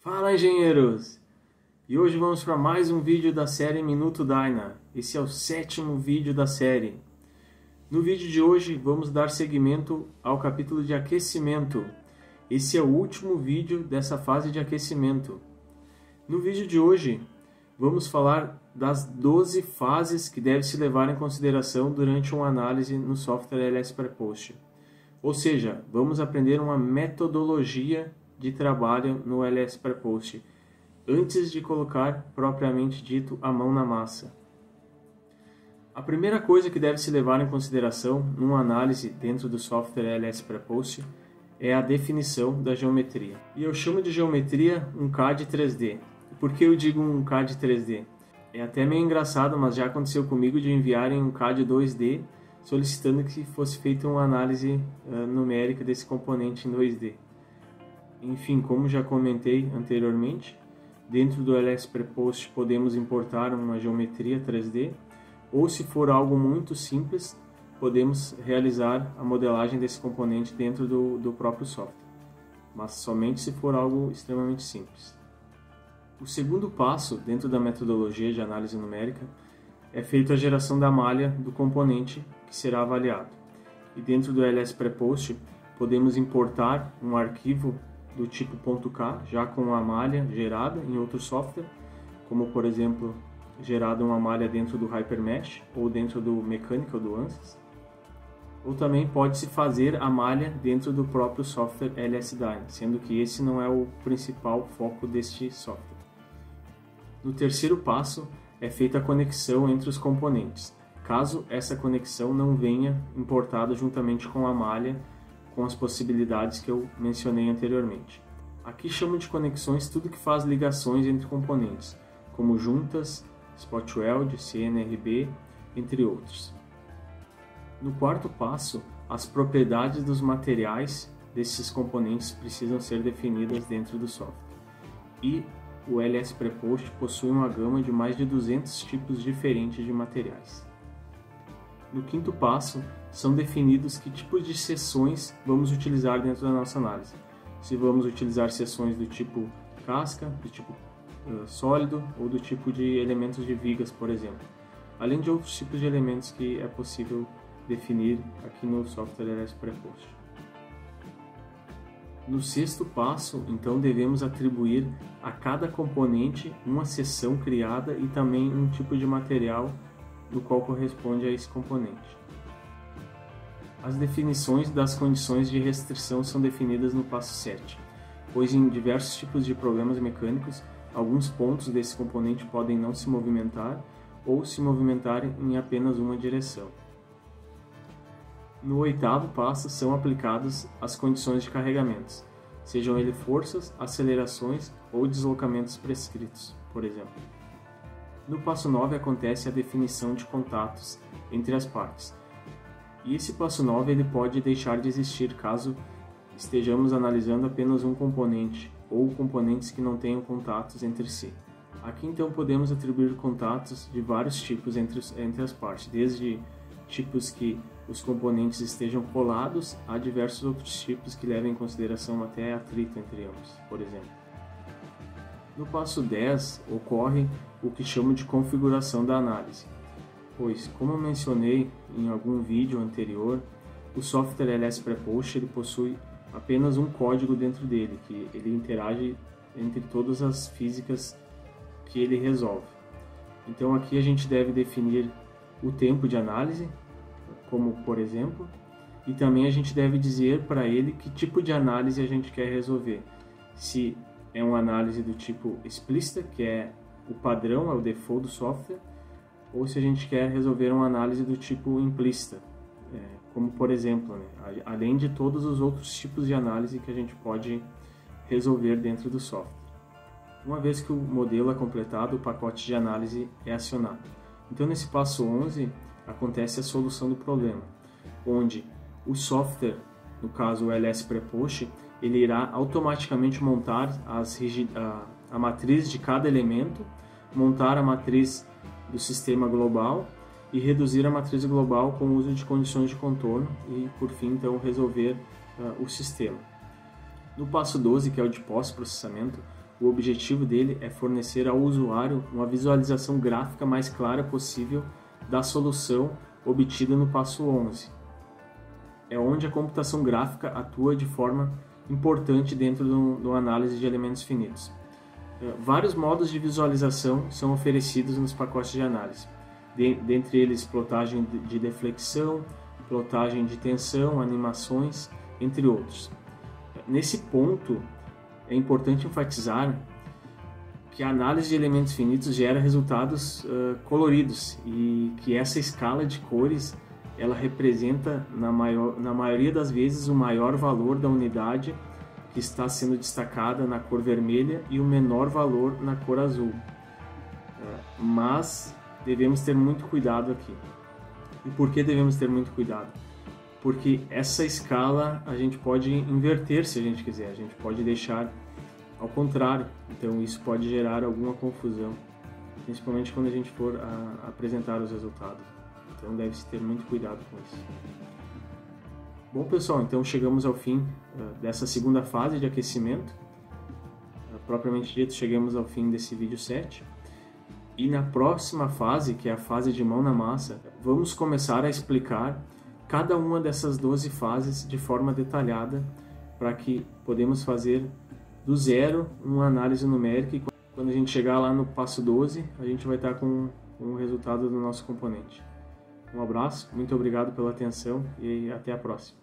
Fala, engenheiros! E hoje vamos para mais um vídeo da série Minuto Dyna. Esse é o 7º vídeo da série. No vídeo de hoje vamos dar seguimento ao capítulo de aquecimento. Esse é o último vídeo dessa fase de aquecimento. No vídeo de hoje vamos falar das 12 fases que deve se levar em consideração durante uma análise no software LS-Prepost. Ou seja, vamos aprender uma metodologia de trabalho no LS-Prepost, antes de colocar, propriamente dito, a mão na massa. A primeira coisa que deve se levar em consideração numa análise dentro do software LS-Prepost é a definição da geometria. E eu chamo de geometria um CAD 3D. Por que eu digo um CAD 3D? É até meio engraçado, mas já aconteceu comigo de enviarem um CAD 2D solicitando que fosse feita uma análise numérica desse componente em 2D. Enfim, como já comentei anteriormente, dentro do LS-Prepost podemos importar uma geometria 3D, ou se for algo muito simples, podemos realizar a modelagem desse componente dentro do próprio software, mas somente se for algo extremamente simples. O segundo passo dentro da metodologia de análise numérica é feita a geração da malha do componente que será avaliado. E dentro do LS-Prepost podemos importar um arquivo do tipo .k, já com a malha gerada em outro software, como por exemplo, gerada uma malha dentro do HyperMesh ou dentro do Mechanical do ANSYS. Ou também pode-se fazer a malha dentro do próprio software LS-Dyna, sendo que esse não é o principal foco deste software. No terceiro passo é feita a conexão entre os componentes, caso essa conexão não venha importada juntamente com a malha, com as possibilidades que eu mencionei anteriormente. Aqui chamo de conexões tudo que faz ligações entre componentes, como juntas, spot weld, CNRB, entre outros. No quarto passo, as propriedades dos materiais desses componentes precisam ser definidas dentro do software. E o LS-Prepost possui uma gama de mais de 200 tipos diferentes de materiais. No quinto passo, são definidos que tipos de seções vamos utilizar dentro da nossa análise. Se vamos utilizar seções do tipo casca, do tipo sólido ou do tipo de elementos de vigas, por exemplo. Além de outros tipos de elementos que é possível definir aqui no software LS-Prepost. No sexto passo, então, devemos atribuir a cada componente uma seção criada e também um tipo de material no qual corresponde a esse componente. As definições das condições de restrição são definidas no passo 7, pois em diversos tipos de problemas mecânicos, alguns pontos desse componente podem não se movimentar ou se movimentar em apenas uma direção. No oitavo passo são aplicadas as condições de carregamentos, sejam eles forças, acelerações ou deslocamentos prescritos, por exemplo. No passo 9 acontece a definição de contatos entre as partes. E esse passo 9 ele pode deixar de existir caso estejamos analisando apenas um componente ou componentes que não tenham contatos entre si. Aqui então podemos atribuir contatos de vários tipos entre as partes, desde tipos que os componentes estejam colados a diversos outros tipos que levam em consideração até atrito entre ambos, por exemplo. No passo 10 ocorre o que chamo de configuração da análise, pois, como eu mencionei em algum vídeo anterior, o software LS-Prepost ele possui apenas um código dentro dele, que ele interage entre todas as físicas que ele resolve. Então aqui a gente deve definir o tempo de análise, como por exemplo, e também a gente deve dizer para ele que tipo de análise a gente quer resolver. Se é uma análise do tipo explícita, que é o padrão, é o default do software, ou se a gente quer resolver uma análise do tipo implícita, como por exemplo, além de todos os outros tipos de análise que a gente pode resolver dentro do software. Uma vez que o modelo é completado, o pacote de análise é acionado. Então nesse passo 11 acontece a solução do problema, onde o software, no caso o LS-Prepost, ele irá automaticamente montar a matriz de cada elemento, montar a matriz do sistema global e reduzir a matriz global com o uso de condições de contorno e, por fim, então, resolver o sistema. No passo 12, que é o de pós-processamento, o objetivo dele é fornecer ao usuário uma visualização gráfica mais clara possível da solução obtida no passo 11. É onde a computação gráfica atua de forma importante dentro do análise de elementos finitos. Vários modos de visualização são oferecidos nos pacotes de análise, dentre eles plotagem de deflexão, plotagem de tensão, animações, entre outros. Nesse ponto, é importante enfatizar que a análise de elementos finitos gera resultados coloridos e que essa escala de cores ela representa, na maioria das vezes, o maior valor da unidade que está sendo destacada na cor vermelha e o menor valor na cor azul. Mas devemos ter muito cuidado aqui. E por que devemos ter muito cuidado? Porque essa escala a gente pode inverter se a gente quiser, a gente pode deixar ao contrário, então isso pode gerar alguma confusão, principalmente quando a gente for apresentar os resultados. Então deve-se ter muito cuidado com isso. Bom pessoal, então chegamos ao fim dessa segunda fase de aquecimento. Propriamente dito, chegamos ao fim desse vídeo 7. E na próxima fase, que é a fase de mão na massa, vamos começar a explicar cada uma dessas 12 fases de forma detalhada para que podemos fazer do zero uma análise numérica e quando a gente chegar lá no passo 12, a gente vai estar com o resultado do nosso componente. Um abraço, muito obrigado pela atenção e até a próxima.